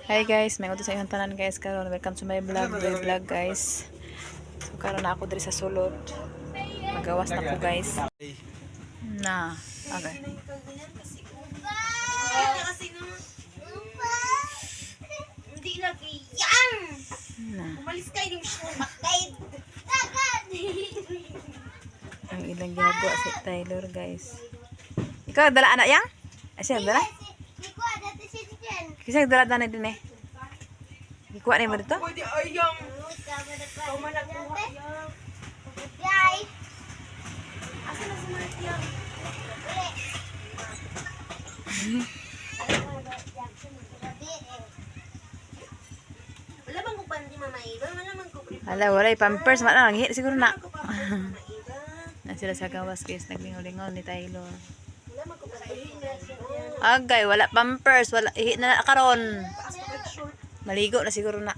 Hi guys, may utos sa inyong tanan guys karon. Welcome to my vlog guys. So karon na ako diri sa sulod. Magawas na ko guys. Na, okay. Hindi lagi yan. Na. Umalis kayo ng sumakay. Ang ilang ginagawa si Tyler guys. Ikaw dala anak yang? Ay siya dala? Kasi dala na din eh. Ikuha ni mo dito? Pwede ayang. Yay. Asa na si Martia? Wala bang kupan di Mama Iba? Wala man ko. Hala, wala pampers man lang hit siguro na. Na sila sa gawas guys, naglingaw-lingaw ni Tyler. Wala man ko. Agay, wala pampers, wala hit na karon. Maligo na siguro na.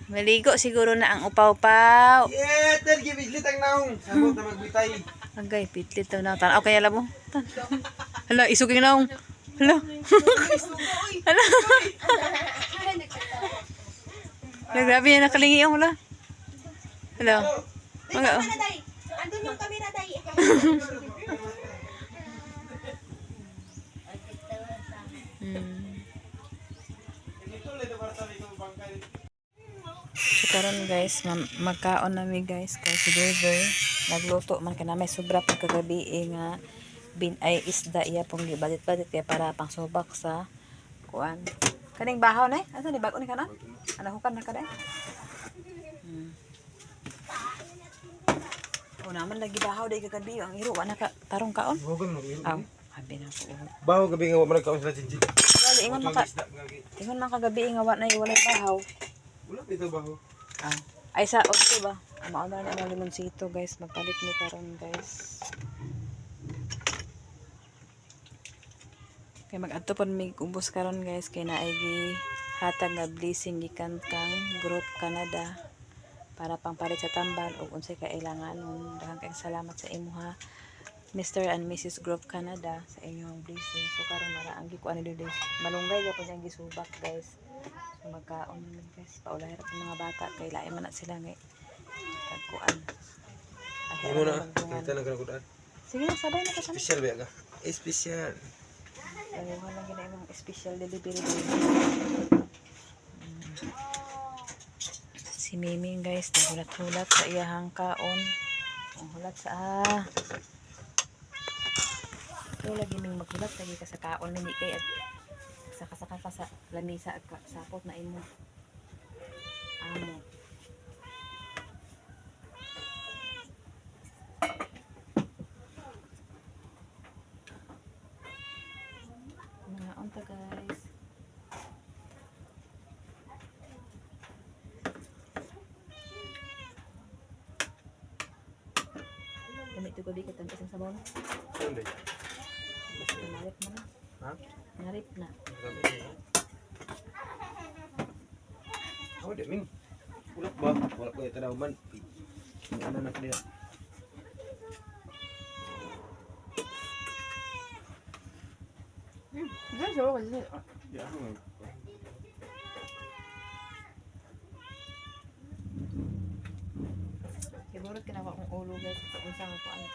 Maligo siguro na ang upaw-upaw. Yeah, tergi bislit ang naong. Sabot na magbitay. Agay, pitlit daw na. Tanaw kaya alam mo. Hala, isuging naong. Hala. Hala. Hala, grabe yan nakalingi yung hala. Hala. Mga. Andun yung kamera day. So karon guys, magkaon nami guys kay si Dover nagluto man kana may sobra pagkagabi nga ay isda iya pong gibalit-balit kaya para pang subak sa kuan. Kaning bahaw na asa ni bag-o ni kana? Ana hukan na kada. O naman lagi bahaw day kagabi ang iro ana ka tarong kaon. Huwag mo iro. Aw, abi na ko. Baho gabi nga wala kaon sila chinchit. Wala ingon man kagabi nga wa na walay bahaw. Wala dito baho. Ay sa okay ba? Mauna na ang limonsito guys. Magpalit ni karon guys. Kay mag-adto pa mig ubos karon guys kay naay gi hatag nga blessing gikan kang Group Canada para pangpalit sa tambal ug unsay kailanganon. Daghang kay salamat sa imuha Mr. and Mrs. Group Canada sa inyong blessing. So karon mara ang gikuan ni dili. Malunggay gyapon ang gisubak guys. So magkaon naman guys. Paulahirap ang mga bata kay lain man na sila nga kagkuan. Ano na? Kita na kana kudan. Sige na sabay na ka sana. Special ba ka? Special. Ayuhan lang gina imong special delivery. Si Miming guys, nagulat-hulat sa iyahang kaon. Ang hulat sa Kaya lagi ming maghulat lagi ka sa kaon mini kay at saka ka sa lamisa at sapot na imo. Amo. Mga onta guys. Kami ito gabi ka tantas ang sabon. Sunday. Narip na. Ha? Narip na. Ako di min. Ulak ba? Wala ko ito daw man. Ano na kaya? Diyan siya kasi. Di ako nga. Siguro kinawa kong ulo guys sa unsang ako ano.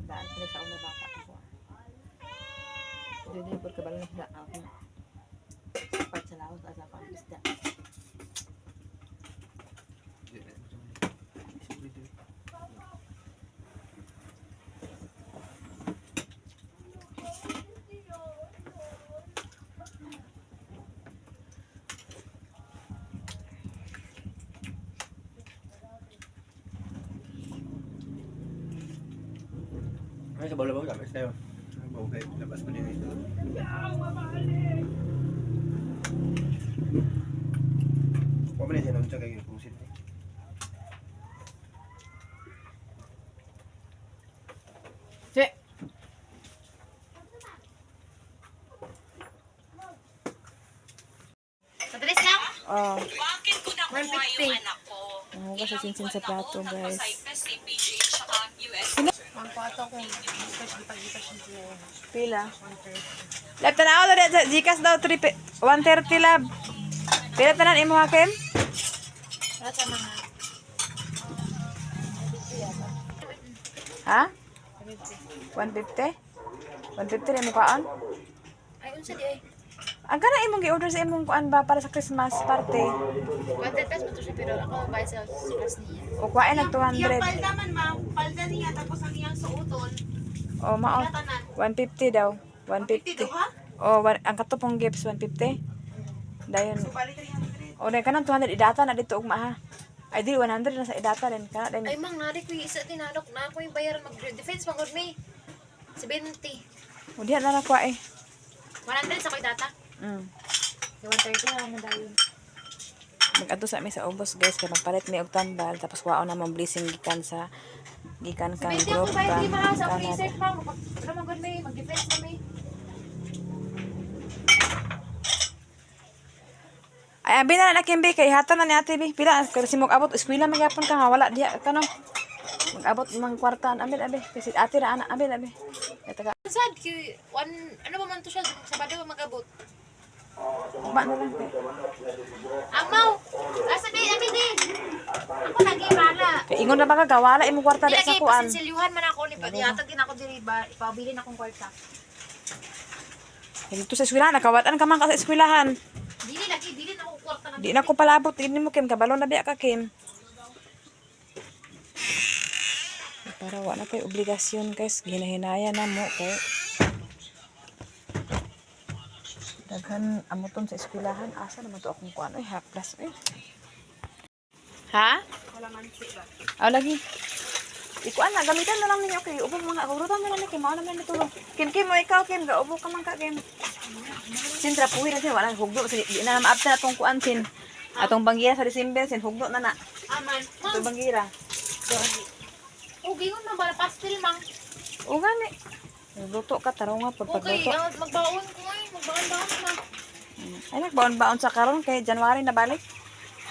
Daan pala sa una bata ako. Hindi po kabalo na sila ako. Sapat sa laos at sa pang-isda. Ay, sa bawal ba gamit tayo? Bawa kayo, labas ko din ito. Huwag mo na siya naman siya kayo pusit. Si! Madalis lang. Oh, Bakit ko nakuha yung 150. anak ko? ang hugas sa sinsin sa plato guys. Cyprus, CPG, at saka US. Mangko ato kung gipas niya. Pila? Lab, tanaw na rin. Gcash daw, 130 lab. Pila tanan imo hakim? Wala sa mga. Ha? 150? 150 rin mo kaan? Ay, unsa di ay. Ang kana imong gi-order sa imong kuan ba para sa Christmas party? 100 pesos mo to siya, pero ako bayad sa sikas niya. O kuwain ng Iyang 200. palda man, ma'am. Palda niya, tapos ang iyang suoton. O mao. Tanan. 150 daw. 150. Dito ha? O ang katupong gifts 150. Dayon. So, balik 300. O na kanang 200 idata na dito ugma ha. Ay di 100 na sa idata rin kana din. Ay, mang, nari ko yung isa tinanok na ako yung bayaran mag-defense, mag me. 70. O diha na nakuha eh. 100 sa ko'y data. Mm. Yung 130 na naman dahil. Mag-adto sa mi sa ubos guys kay magpalit mi og tambal tapos waon na mong blessing gikan kang 70 group ako bayad di from ba sa Canada. freezer pa. Ano mag me, mag-defense na me. Ay abi na na kimbi kay hatan na ni ate bi. Pila kasi mo abot eskwela man gyapon ka nga wala diha kano. Mag-abot mang kwartaan abi kasi ate ra ana abi. Ito ka. Sad, ano ba man to siya? Sabado ba mag-abot? Ugma na lang kay. Amaw! Asa di, amin din! Ako lagi, bala. Kay ingon na ba ka gawala imong kwarta di sa Lagi, kuan. pasinsilyuhan man ako ni Padiatag din ako diri ba, ipabilin akong kwarta. Dito sa eskwelahan nakawatan ka man ka sa eskwelahan. Dili na ako kwarta na. Di na ko palabot ini mo kim kabalo na biya ka kim. Para wala kay obligasyon guys, ginahinaya na mo kay daghan amoton sa eskwelahan asa naman to akong kuan oy haplas oy. Ha? Wala man ba? Aw lagi. Ikuan na gamitan na lang ninyo kay ubo mga urutan na lang ni kay mao naman natulog. Kim mo ikaw kim gaubo ka man ka kim. Sintra puwi na siya wala hugdo di na maabta atong kuan sin. Atong bangira sa December sin hugdo na na. Aman. Atong bangira. Okay, kung nabala pastel mang. O gani. Luto ka tarong nga pag Okay, pagluto. magbaon ko ay. Magbaon na. Ay nagbaon-baon sa karon kay January na balik.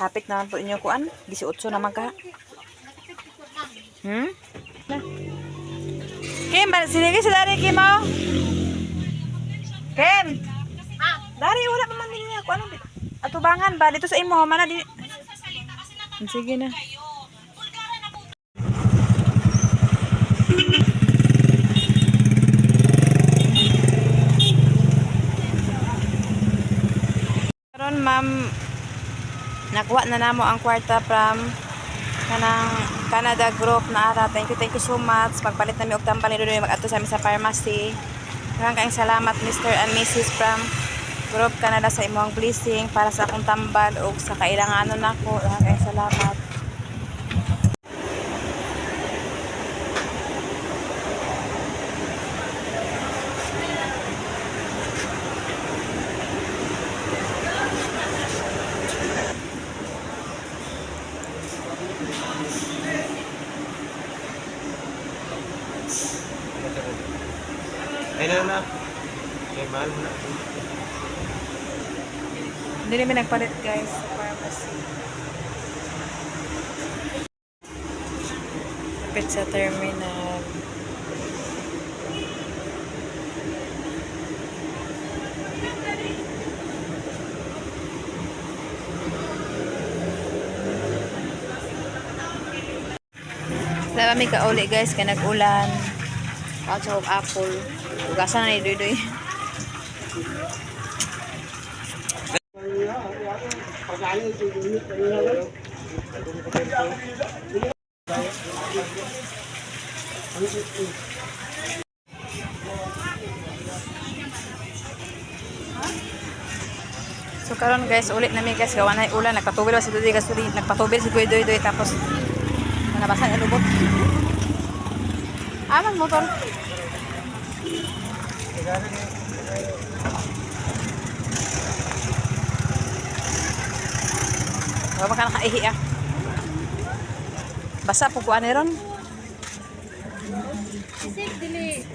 Hapit na po inyo kuan, 18 naman ka. Hmm? Kim, sige sa dari Kim mo. Kim. Ah, Dari wala pa man niya ko ano atubangan ba dito sa imo man na di. Sige na. Karon ma'am nakuha na namo ang kwarta from kanang Canada group na ara. Thank you so much. Magpalit na mi og tambal ni Dodoy mag-adto sa amin sa pharmacy. Maraming salamat Mr. and Mrs. from Group Canada sa imong blessing para sa akong tambal ug sa kailanganon nako. Maraming salamat. Ay na. Kay mahal na. Hindi namin nagpalit guys sa pharmacy. Kapit sa terminal. Wala kami kauli guys, kaya nag-ulan. Ako sa apple. Ugasan na ni Doy. So karon guys, ulit namin guys, gawa na ulan, nagpatubig si Doy guys, nagpatubig si Doy tapos nabasan ang lubot. Aman motor. Wala ka nakaihi ah. Basa po kuha ron. isip dili.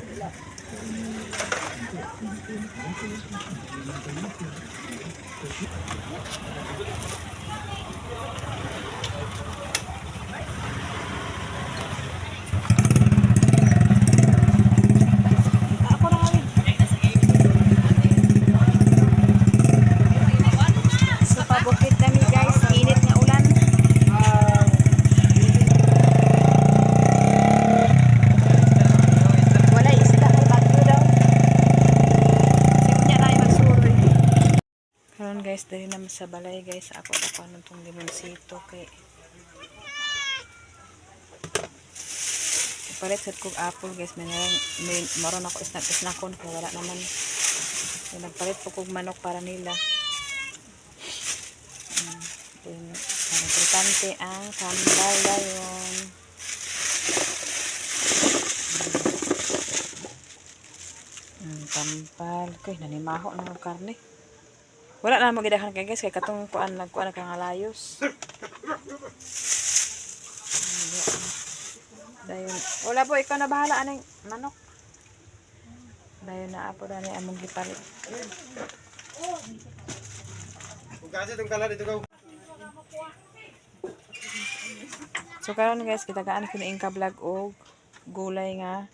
guys, dali naman sa balay guys. Ako nung tong limonsito kay palit sa kong apple guys. May maron ako isnakon kaya wala naman. May nagpalit po kong manok para nila. Then, ang importante ang tambal dayon. Tambal. Okay, nanimaho ng karne. Wala na magidahan kay guys. Kaya katong kuan nagkuan kang alayos. Dayon. Wala po, ikaw na bahala aning manok. Dayon na apo na ni among gipalit. Kung kasi itong kalan dito ka. So karon guys, kita gaan ko ni Inka vlog og gulay nga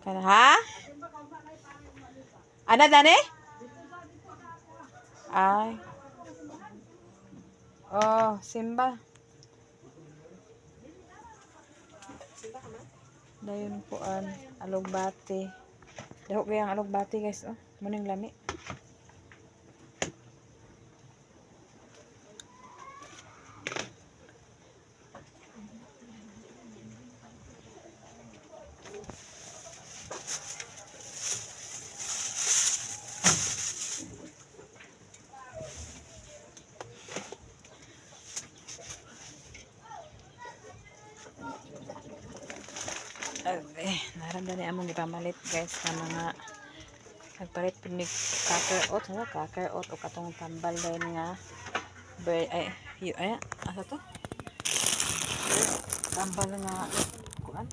kana ha? Ana dani? Ay. Oh, Simba. Dayon po an alugbati. Daho kaya ang alugbati guys, oh. Muning lami. Naramdaman ni among ipamalit guys na mga nagpalit pinig kaker oat o katong tambal din nga asa to tambal nga kuan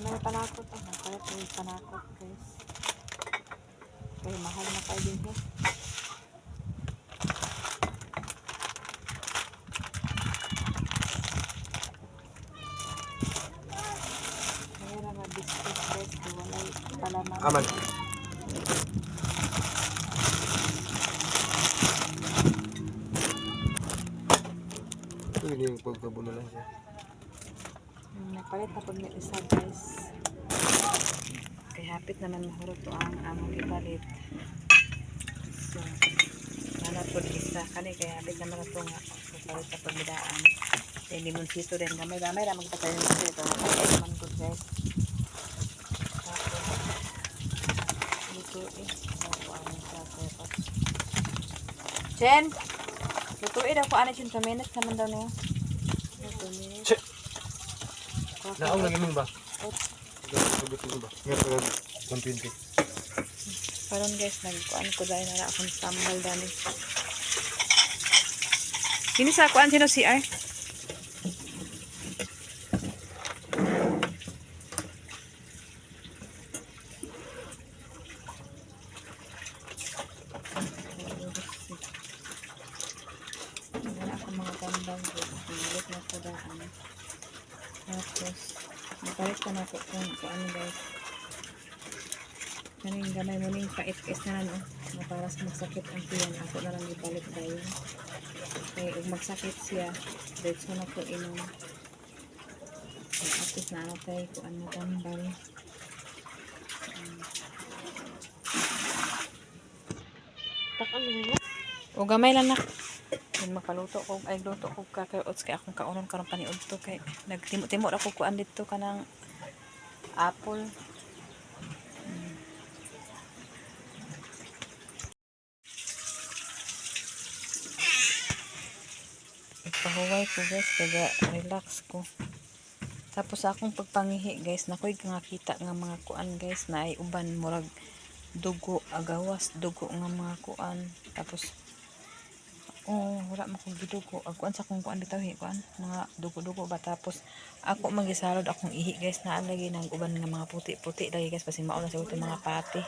may panakot nagpalit pinig panakot guys kaya mahal na kayo din eh. Aman. Ini yung pagkabuno lang siya. Napalit na pag may isa guys. Kaya hapit naman mahurot to ang among ipalit. So, nanapod isa. Kaya hapit naman ito nga. Napalit na pagbidaan. Then limonsito din. Gamay-gamay lang magpatayo nito. Ito napalit naman good guys. Jen, lutuin ako ano yung 2 minutes naman daw niyo. 2 minutes. Naong lagi mo ba? Oh. Lutuin ba? Ngayon 120. Karon guys, nagkuan ko dahil nara akong tambal dani. Kini sa kuan sino si R? Tapos, napalit ka na po kung ano guys. Kaning gamay mo ning pait-kais na lang na para sa magsakit ang tiyan. Ako na lang ipalit tayo. Kaya kung magsakit siya, diretso na po inom. At least na tayo kung ano tambal. O gamay lang na. Yung magpaluto ko ay luto ko kakayots kay akong kaunon karon paniud to kay nagtimo-timo ako kuan dito kanang apple. Ipahuway ko guys kaya relax ko. Tapos akong pagpangihi guys nakoy nga kita nga mga kuan guys na ay uban murag dugo agawas dugo nga mga kuan. Tapos wala mo kong gidugo. Kuan sa kung kuan bitaw kuan mga dugo-dugo ba tapos ako magisalod akong ihi guys na lagi nang uban nga mga puti-puti lagi guys kasi mauna sa mga pati.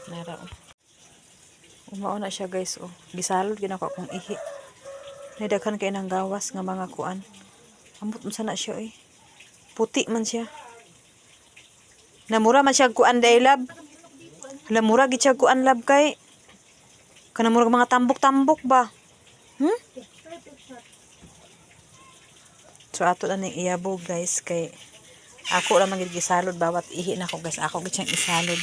Nara mauna siya guys gisalod ginako akong ihi. Nadaghan kay nang gawas nga mga kuan. Ambot man sana siya puti man siya. Namura man siya kuan day lab. Lamura gid siya kuan lab kay kana murag mga tambok-tambok ba. So ato na ning iyabo guys kay Ako ra magig gisalod bawat ihi na ko guys. Ako gid siyang isalod.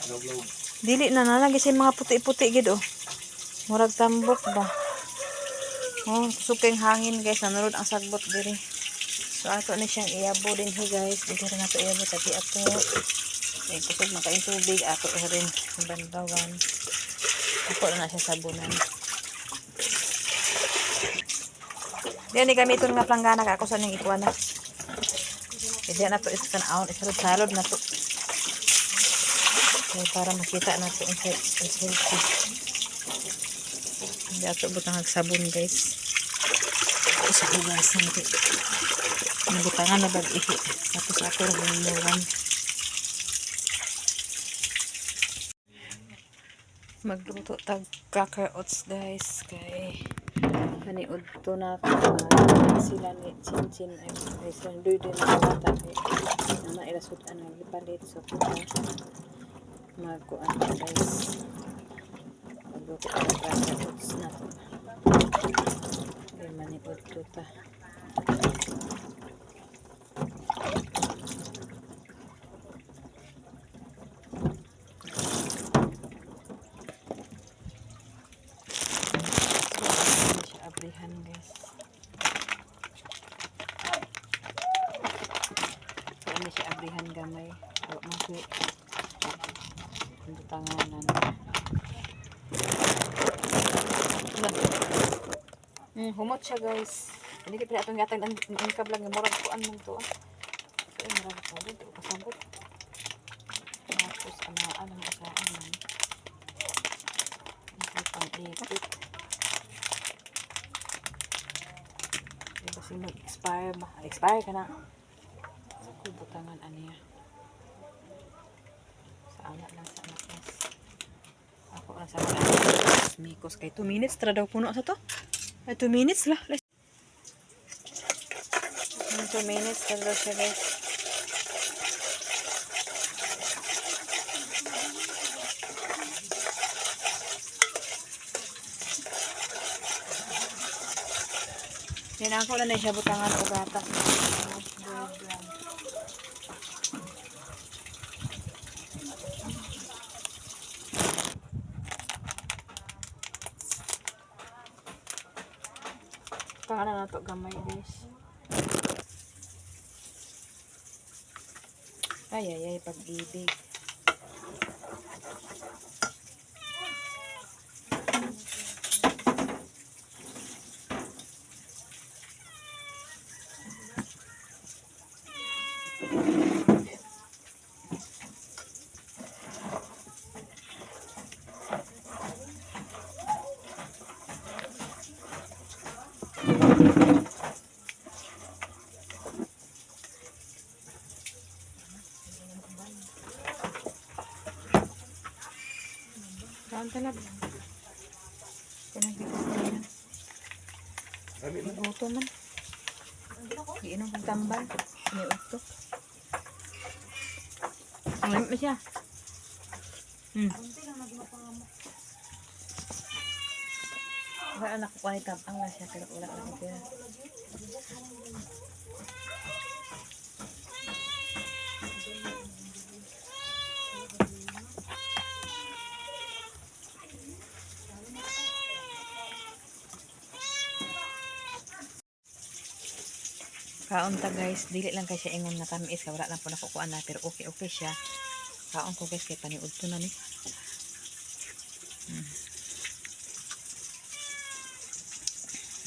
Log-log. Dili na nalagi sa mga puti-puti gid oh. Murag tambok ba. Oh, suking hangin guys, nanurod ang sagbot diri. So ato ni siyang iabo din he guys. Dito rin ato iabo sa ato. Eh kusog makain tubig ato rin bandawan. Ako na siya sabunan. Diyan ni gamiton nga planggana ka ako sa ning ikuan na. Kaya na to isa tan salod na to. Okay, para makita nato ang healthy. Hindi ato butang sabon guys. Sa hugasan ko. Nabutangan na bag-ihi. Tapos ako rin umuwan. Magluto tag cracker oats guys. Kay kaniud to na sila ni Chinchin ay sila doon sa bata kay na ilasod ang gipalit so magkuan guys. Magluto tag cracker oats na to. Kay maniud to ta. Abrihan guys. So, ini siya abrihan gamay. So, masuk. Untuk tanganan. Humot siya guys. Hindi kita atong gatag ang kablang ng murag kuan mong to. So, murag sabot. O kasabot. Tapos, anaan ang asaan man. Hindi pang ipit. Kasi mag-expire ba? Expire ka na. Ako butangan aniya. Sa anak lang sa anak mas. Ako lang sa anak. Mikos kay 2 minutes. Tara daw puno sa to. Ay 2 minutes lah. 2 minutes. Tara daw siya guys. Yan ako na siya butangan o gatas. Butangan na ito gamay guys. Ay, pag-ibig. Saan talaga? Pinagbigas ko yan. Nagluto man. Iinom kong tambal. May uto. Ang limit siya. Wala anak ko ay tapang na siya pero wala na siya. Kaon ta guys, dili lang kay siya ingon na tamis ka wala lang po nakukuha na pero okay siya. Kaon ko guys kay paniud to na ni.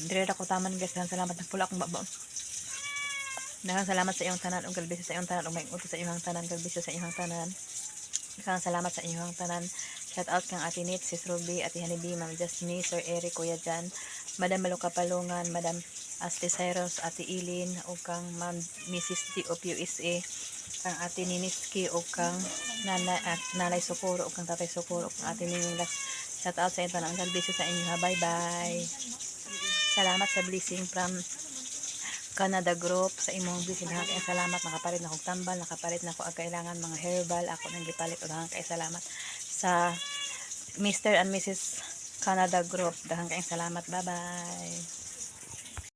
Dire ako taman guys, salamat ng pula akong babaon. Daghang salamat sa iyong tanan ug galbisyo sa iyong tanan ug maing sa iyong tanan, galbisyo sa iyong tanan. Daghang salamat sa iyong tanan. Shout out kang Ate Nit, Sis Ruby, Ate Hanibi, Ma'am Jasmine, Sir Eric, Kuya Jan, Madam Maluka Palungan, Madam Ate Cyrus, Ate Ilin, ug kang Ma'am Mrs. D of USA, kang Ate Niniski, ug kang Nanay Socorro, ug kang Tatay Socorro, ug kang Ate Niningas. Shout out sa inyo tanan, galbisyo sa inyo ha. Bye bye. Salamat sa blessing from Canada Group sa imong blessing. Kay salamat, nakapalit na kog tambal, nakapalit na ko ang kailangan mga herbal, ako nang gipalit og kay salamat sa Mr. and Mrs. Canada Group. Daghang kayong salamat. Bye-bye.